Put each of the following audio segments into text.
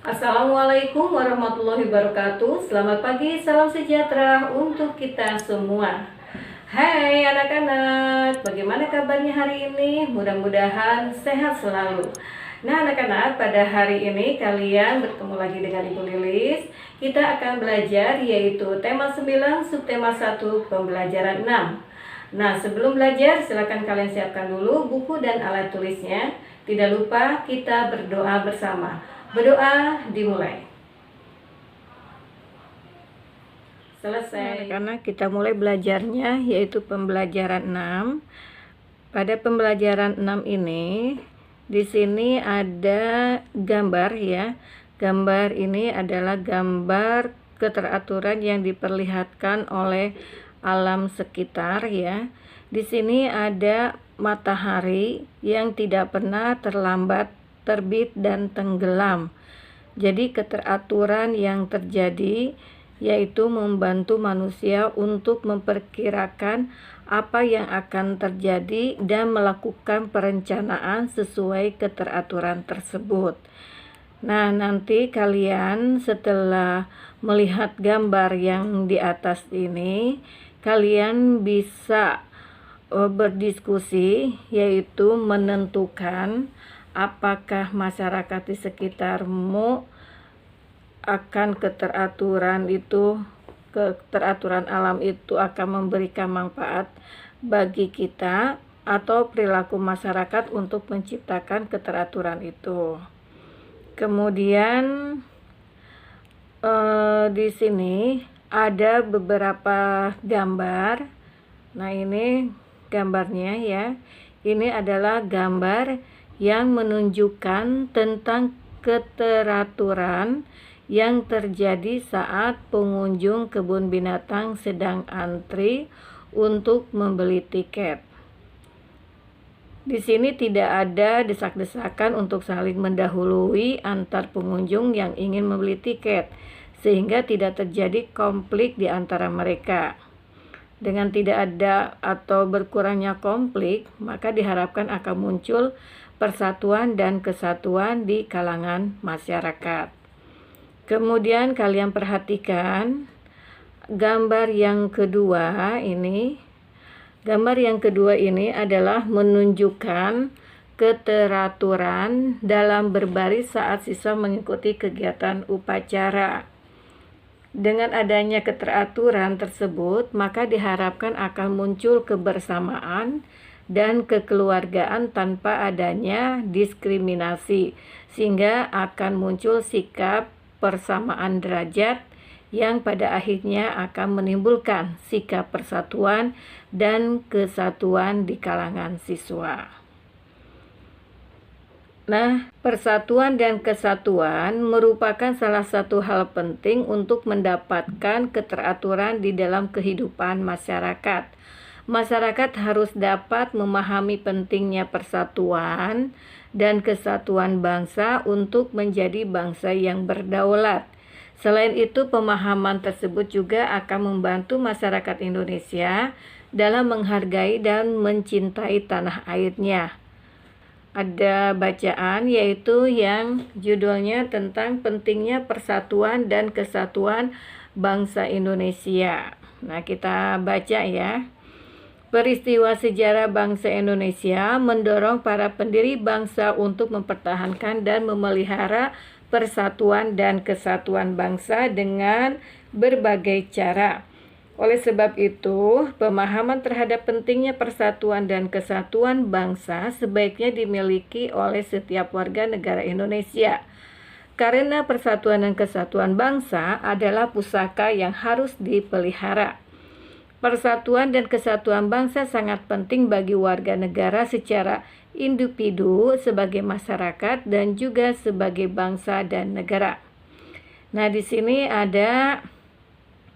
Assalamualaikum warahmatullahi wabarakatuh. Selamat pagi, salam sejahtera untuk kita semua. Hai anak-anak, bagaimana kabarnya hari ini? Mudah-mudahan sehat selalu. Nah anak-anak, pada hari ini kalian bertemu lagi dengan Ibu Lilis. Kita akan belajar yaitu tema 9, subtema 1, pembelajaran 6. Nah sebelum belajar silakan kalian siapkan dulu buku dan alat tulisnya. Tidak lupa kita berdoa bersama. Berdoa dimulai. Selesai. Karena kita mulai belajarnya yaitu pembelajaran 6. Pada pembelajaran 6 ini di sini ada gambar ya. Gambar ini adalah gambar keteraturan yang diperlihatkan oleh alam sekitar ya. Di sini ada matahari yang tidak pernah terlambat terbit dan tenggelam. Jadi keteraturan yang terjadi yaitu membantu manusia untuk memperkirakan apa yang akan terjadi dan melakukan perencanaan sesuai keteraturan tersebut. Nah, nanti kalian setelah melihat gambar yang di atas ini, kalian bisa berdiskusi, yaitu menentukan apakah masyarakat di sekitarmu akan keteraturan alam itu akan memberikan manfaat bagi kita atau perilaku masyarakat untuk menciptakan keteraturan itu. Kemudian di sini ada beberapa gambar. Nah, ini gambarnya ya. Ini adalah gambar yang menunjukkan tentang keteraturan yang terjadi saat pengunjung kebun binatang sedang antri untuk membeli tiket. Di sini tidak ada desak-desakan untuk saling mendahului antar pengunjung yang ingin membeli tiket, sehingga tidak terjadi konflik di antara mereka. Dengan tidak ada atau berkurangnya konflik, maka diharapkan akan muncul persatuan dan kesatuan di kalangan masyarakat. Kemudian kalian perhatikan gambar yang kedua ini. Gambar yang kedua ini adalah menunjukkan keteraturan dalam berbaris saat siswa mengikuti kegiatan upacara. Dengan adanya keteraturan tersebut, maka diharapkan akan muncul kebersamaan dan kekeluargaan tanpa adanya diskriminasi, sehingga akan muncul sikap persamaan derajat yang pada akhirnya akan menimbulkan sikap persatuan dan kesatuan di kalangan siswa. Nah, persatuan dan kesatuan merupakan salah satu hal penting untuk mendapatkan keteraturan di dalam kehidupan masyarakat. Masyarakat harus dapat memahami pentingnya persatuan dan kesatuan bangsa untuk menjadi bangsa yang berdaulat. Selain itu, pemahaman tersebut juga akan membantu masyarakat Indonesia dalam menghargai dan mencintai tanah airnya. Ada bacaan yaitu yang judulnya tentang pentingnya persatuan dan kesatuan bangsa Indonesia. Nah, kita baca ya. Peristiwa sejarah bangsa Indonesia mendorong para pendiri bangsa untuk mempertahankan dan memelihara persatuan dan kesatuan bangsa dengan berbagai cara. Oleh sebab itu, pemahaman terhadap pentingnya persatuan dan kesatuan bangsa sebaiknya dimiliki oleh setiap warga negara Indonesia. Karena persatuan dan kesatuan bangsa adalah pusaka yang harus dipelihara. Persatuan dan kesatuan bangsa sangat penting bagi warga negara secara individu, sebagai masyarakat, dan juga sebagai bangsa dan negara. Nah, di sini ada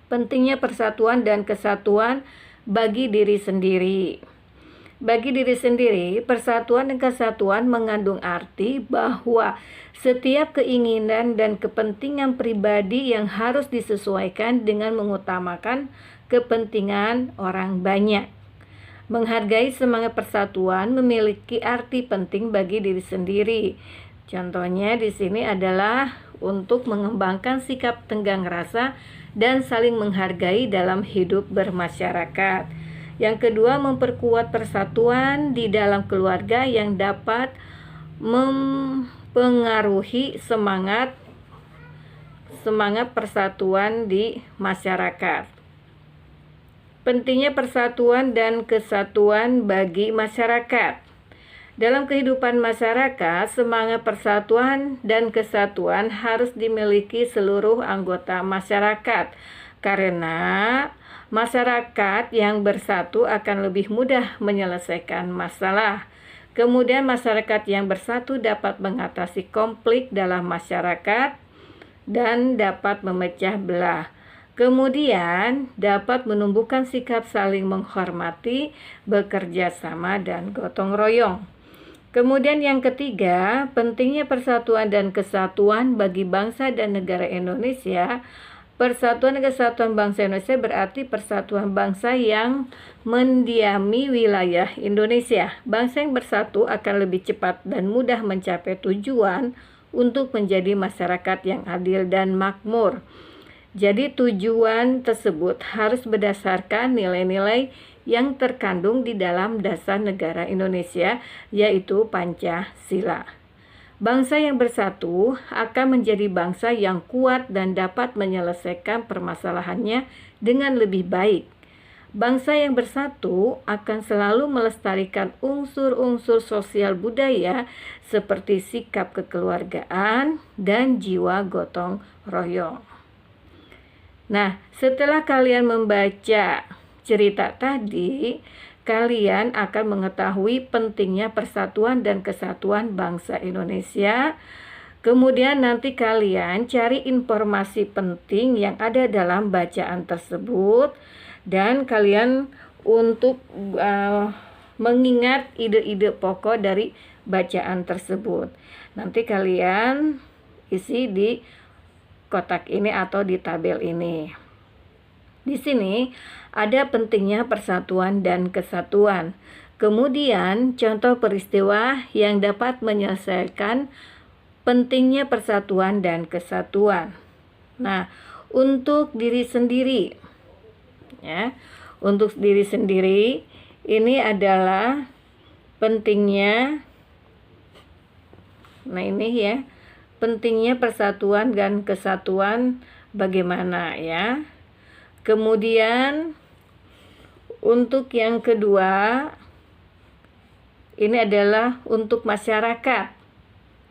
pentingnya persatuan dan kesatuan bagi diri sendiri. Bagi diri sendiri, persatuan dan kesatuan mengandung arti bahwa setiap keinginan dan kepentingan pribadi yang harus disesuaikan dengan mengutamakan kepentingan orang banyak. Menghargai semangat persatuan memiliki arti penting bagi diri sendiri. Contohnya di sini adalah untuk mengembangkan sikap tenggang rasa dan saling menghargai dalam hidup bermasyarakat. Yang kedua, memperkuat persatuan di dalam keluarga yang dapat mempengaruhi semangat persatuan di masyarakat. Pentingnya persatuan dan kesatuan bagi masyarakat. Dalam kehidupan masyarakat, semangat persatuan dan kesatuan harus dimiliki seluruh anggota masyarakat, karena masyarakat yang bersatu akan lebih mudah menyelesaikan masalah. Kemudian masyarakat yang bersatu dapat mengatasi konflik dalam masyarakat dan dapat memecah belah. Kemudian dapat menumbuhkan sikap saling menghormati, bekerja sama, dan gotong royong. Kemudian yang ketiga, pentingnya persatuan dan kesatuan bagi bangsa dan negara Indonesia. Persatuan dan kesatuan bangsa Indonesia berarti persatuan bangsa yang mendiami wilayah Indonesia. Bangsa yang bersatu akan lebih cepat dan mudah mencapai tujuan untuk menjadi masyarakat yang adil dan makmur. Jadi tujuan tersebut harus berdasarkan nilai-nilai yang terkandung di dalam dasar negara Indonesia, yaitu Pancasila. Bangsa yang bersatu akan menjadi bangsa yang kuat dan dapat menyelesaikan permasalahannya dengan lebih baik. Bangsa yang bersatu akan selalu melestarikan unsur-unsur sosial budaya seperti sikap kekeluargaan dan jiwa gotong royong. Nah, setelah kalian membaca cerita tadi, kalian akan mengetahui pentingnya persatuan dan kesatuan bangsa Indonesia. Kemudian nanti kalian cari informasi penting yang ada dalam bacaan tersebut, dan kalian untuk mengingat ide-ide pokok dari bacaan tersebut. Nanti kalian isi di kotak ini atau di tabel ini. Di sini ada pentingnya persatuan dan kesatuan. Kemudian contoh peristiwa yang dapat menyelesaikan pentingnya persatuan dan kesatuan. Nah, untuk diri sendiri, ya, untuk diri sendiri ini adalah pentingnya. Nah, ini ya, pentingnya persatuan dan kesatuan bagaimana ya. Kemudian untuk yang kedua, ini adalah untuk masyarakat.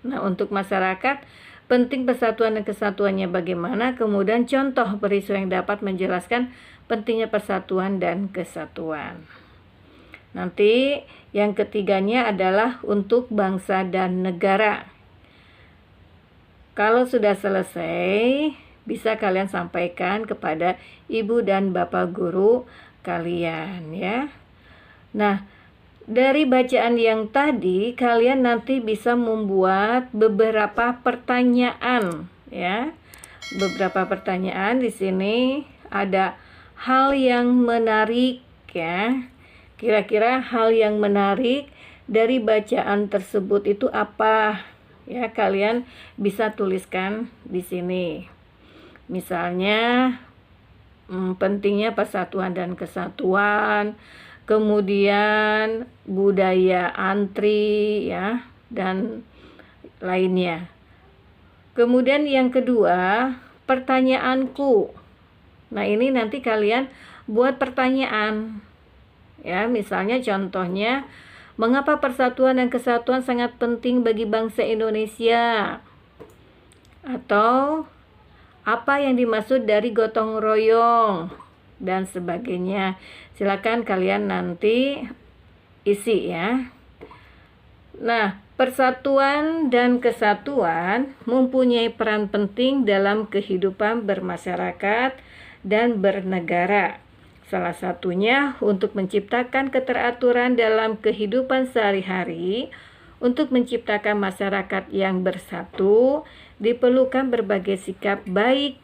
Nah, untuk masyarakat, penting persatuan dan kesatuannya bagaimana. Kemudian contoh peristiwa yang dapat menjelaskan pentingnya persatuan dan kesatuan. Nanti yang ketiganya adalah untuk bangsa dan negara. Kalau sudah selesai, bisa kalian sampaikan kepada ibu dan bapak guru kalian ya. Nah, dari bacaan yang tadi kalian nanti bisa membuat beberapa pertanyaan ya. Beberapa pertanyaan di sini ada hal yang menarik ya. Kira-kira hal yang menarik dari bacaan tersebut itu apa? Ya, kalian bisa tuliskan di sini. Misalnya pentingnya persatuan dan kesatuan, kemudian budaya antri ya, dan lainnya. Kemudian yang kedua, pertanyaanku. Nah, ini nanti kalian buat pertanyaan. Ya, misalnya contohnya, mengapa persatuan dan kesatuan sangat penting bagi bangsa Indonesia? Atau apa yang dimaksud dari gotong royong dan sebagainya. Silakan kalian nanti isi ya. Nah, persatuan dan kesatuan mempunyai peran penting dalam kehidupan bermasyarakat dan bernegara. Salah satunya untuk menciptakan keteraturan dalam kehidupan sehari-hari. Untuk menciptakan masyarakat yang bersatu, diperlukan berbagai sikap baik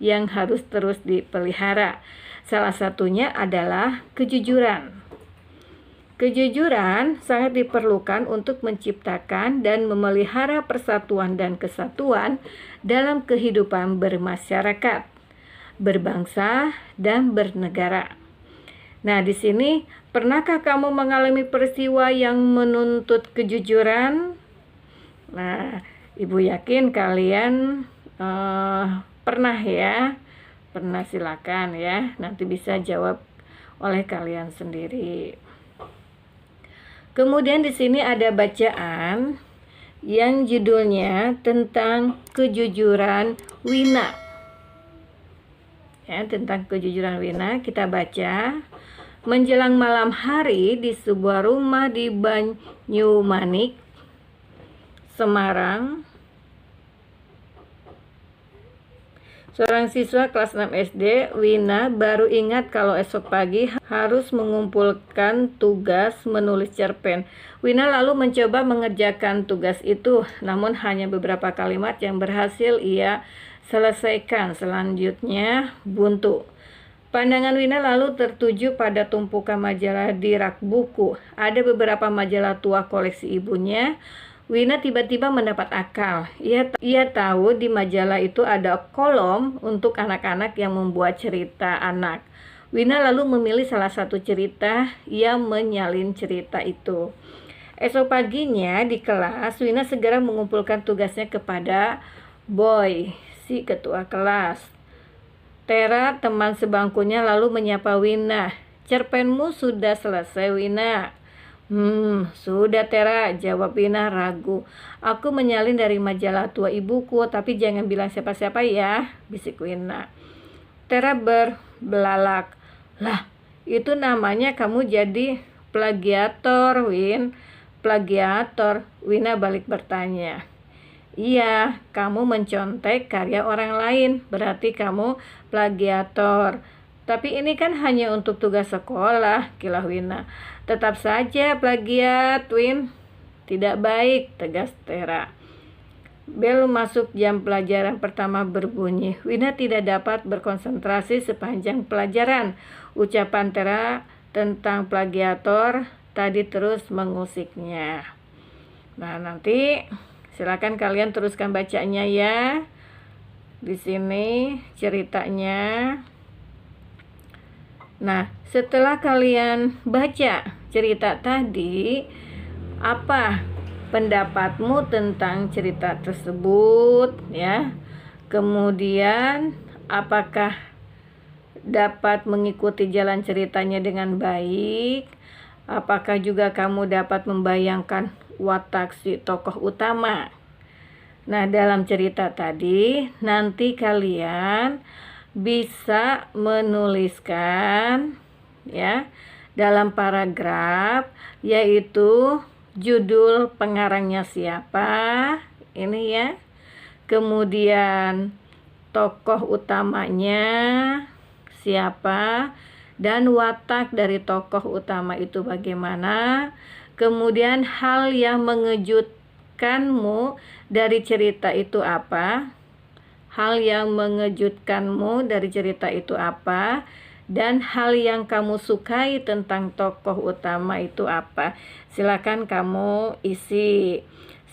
yang harus terus dipelihara. Salah satunya adalah kejujuran. Kejujuran sangat diperlukan untuk menciptakan dan memelihara persatuan dan kesatuan dalam kehidupan bermasyarakat, berbangsa, dan bernegara. Nah, di sini pernahkah kamu mengalami peristiwa yang menuntut kejujuran? Nah, Ibu yakin kalian pernah ya. Pernah, silakan ya. Nanti bisa jawab oleh kalian sendiri. Kemudian di sini ada bacaan yang judulnya tentang kejujuran Wina. Ya, tentang kejujuran Wina kita baca. Menjelang malam hari di sebuah rumah di Banyumanik, Semarang, seorang siswa kelas 6 SD, Wina, baru ingat kalau esok pagi harus mengumpulkan tugas menulis cerpen. Wina lalu mencoba mengerjakan tugas itu, namun hanya beberapa kalimat yang berhasil ia selesaikan. Selanjutnya buntu. Pandangan Wina lalu tertuju pada tumpukan majalah di rak buku. Ada beberapa majalah tua koleksi ibunya. Wina tiba-tiba mendapat akal. Ia tahu di majalah itu ada kolom untuk anak-anak yang membuat cerita anak. Wina lalu memilih salah satu cerita. Ia menyalin cerita itu. Esok paginya di kelas, Wina segera mengumpulkan tugasnya kepada Boy, si ketua kelas. Tera, teman sebangkunya, lalu menyapa Wina. "Cerpenmu sudah selesai, Wina?" Sudah Tera," jawab Wina ragu. "Aku menyalin dari majalah tua ibuku, tapi jangan bilang siapa-siapa ya," bisik Wina. Tera berbelalak. "Lah, itu namanya kamu jadi plagiator, Win." "Plagiator?" Wina balik bertanya. "Iya, kamu mencontek karya orang lain, berarti kamu plagiator." "Tapi ini kan hanya untuk tugas sekolah," kilah Wina. "Tetap saja plagiat, Win." "Tidak baik," tegas Tera. Bel masuk jam pelajaran pertama berbunyi. Wina tidak dapat berkonsentrasi sepanjang pelajaran. Ucapan Tera tentang plagiator tadi terus mengusiknya. Nah, nanti silakan kalian teruskan bacanya ya. Di sini ceritanya. Nah, setelah kalian baca cerita tadi, apa pendapatmu tentang cerita tersebut ya? Kemudian apakah dapat mengikuti jalan ceritanya dengan baik? Apakah juga kamu dapat membayangkan watak si tokoh utama? Nah, dalam cerita tadi nanti kalian bisa menuliskan ya dalam paragraf, yaitu judul pengarangnya siapa ini ya, kemudian tokoh utamanya siapa, dan watak dari tokoh utama itu bagaimana, kemudian hal yang mengejutkanmu dari cerita itu apa, hal yang mengejutkanmu dari cerita itu apa, dan hal yang kamu sukai tentang tokoh utama itu apa. Silakan kamu isi.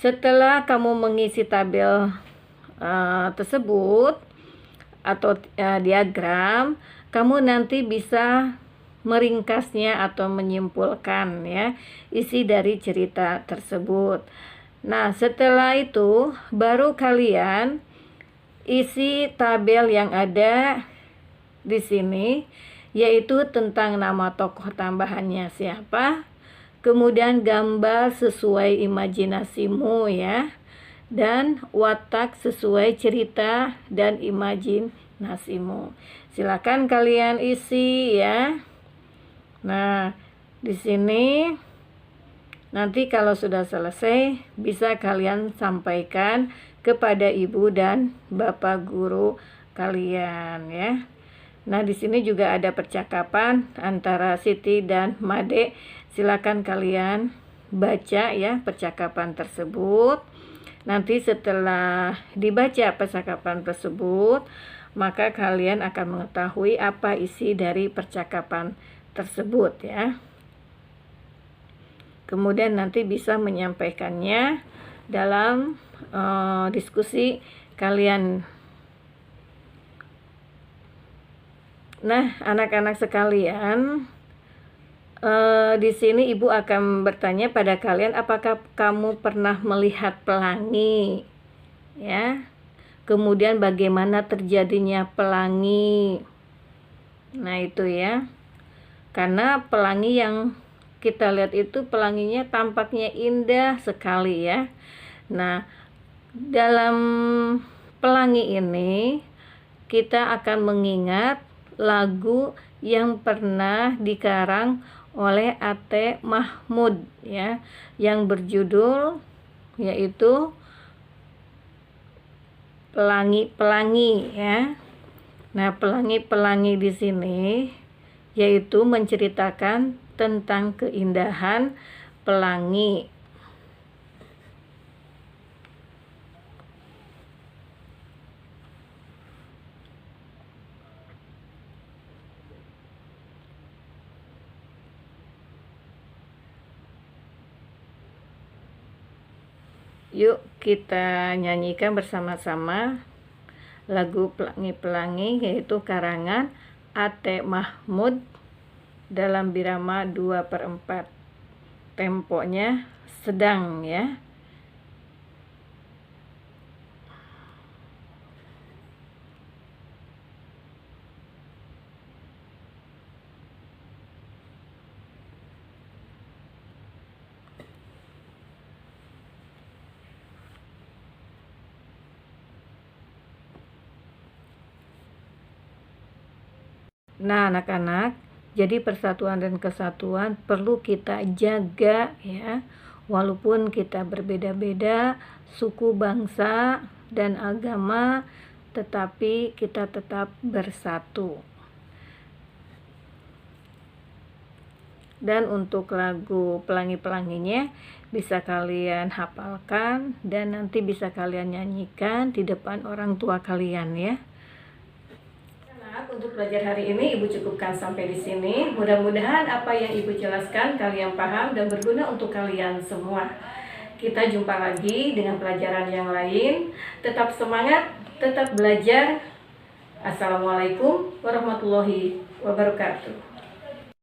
Setelah kamu mengisi tabel tersebut atau diagram, kamu nanti bisa meringkasnya atau menyimpulkan ya isi dari cerita tersebut. Nah, setelah itu baru kalian isi tabel yang ada di sini, yaitu tentang nama tokoh tambahannya siapa, kemudian gambar sesuai imajinasimu ya, dan watak sesuai cerita dan imajinasimu. Silakan kalian isi ya. Nah, di sini nanti kalau sudah selesai bisa kalian sampaikan kepada ibu dan bapak guru kalian ya. Nah, di sini juga ada percakapan antara Siti dan Made. Silakan kalian baca ya percakapan tersebut. Nanti setelah dibaca percakapan tersebut, maka kalian akan mengetahui apa isi dari percakapan tersebut ya. kemudian nanti bisa menyampaikannya dalam diskusi kalian. Nah, anak-anak sekalian, di sini Ibu akan bertanya pada kalian, apakah kamu pernah melihat pelangi? Ya. Kemudian bagaimana terjadinya pelangi? Nah, itu ya. Karena pelangi yang kita lihat itu pelanginya tampaknya indah sekali ya. Nah, dalam pelangi ini kita akan mengingat lagu yang pernah dikarang oleh A.T. Mahmud ya, yang berjudul yaitu Pelangi-Pelangi ya. Nah, pelangi-pelangi di sini yaitu menceritakan tentang keindahan pelangi. Yuk kita nyanyikan bersama-sama lagu Pelangi-Pelangi, yaitu karangan A.T. Mahmud dalam birama 2/4. Temponya sedang ya. Nah, anak-anak, jadi persatuan dan kesatuan perlu kita jaga ya. Walaupun kita berbeda-beda suku, bangsa, dan agama, tetapi kita tetap bersatu. Dan untuk lagu Pelangi-Pelanginya bisa kalian hafalkan dan nanti bisa kalian nyanyikan di depan orang tua kalian ya. Untuk belajar hari ini Ibu cukupkan sampai di sini. Mudah-mudahan apa yang Ibu jelaskan kalian paham dan berguna untuk kalian semua. Kita jumpa lagi dengan pelajaran yang lain. Tetap semangat, tetap belajar. Assalamualaikum warahmatullahi wabarakatuh.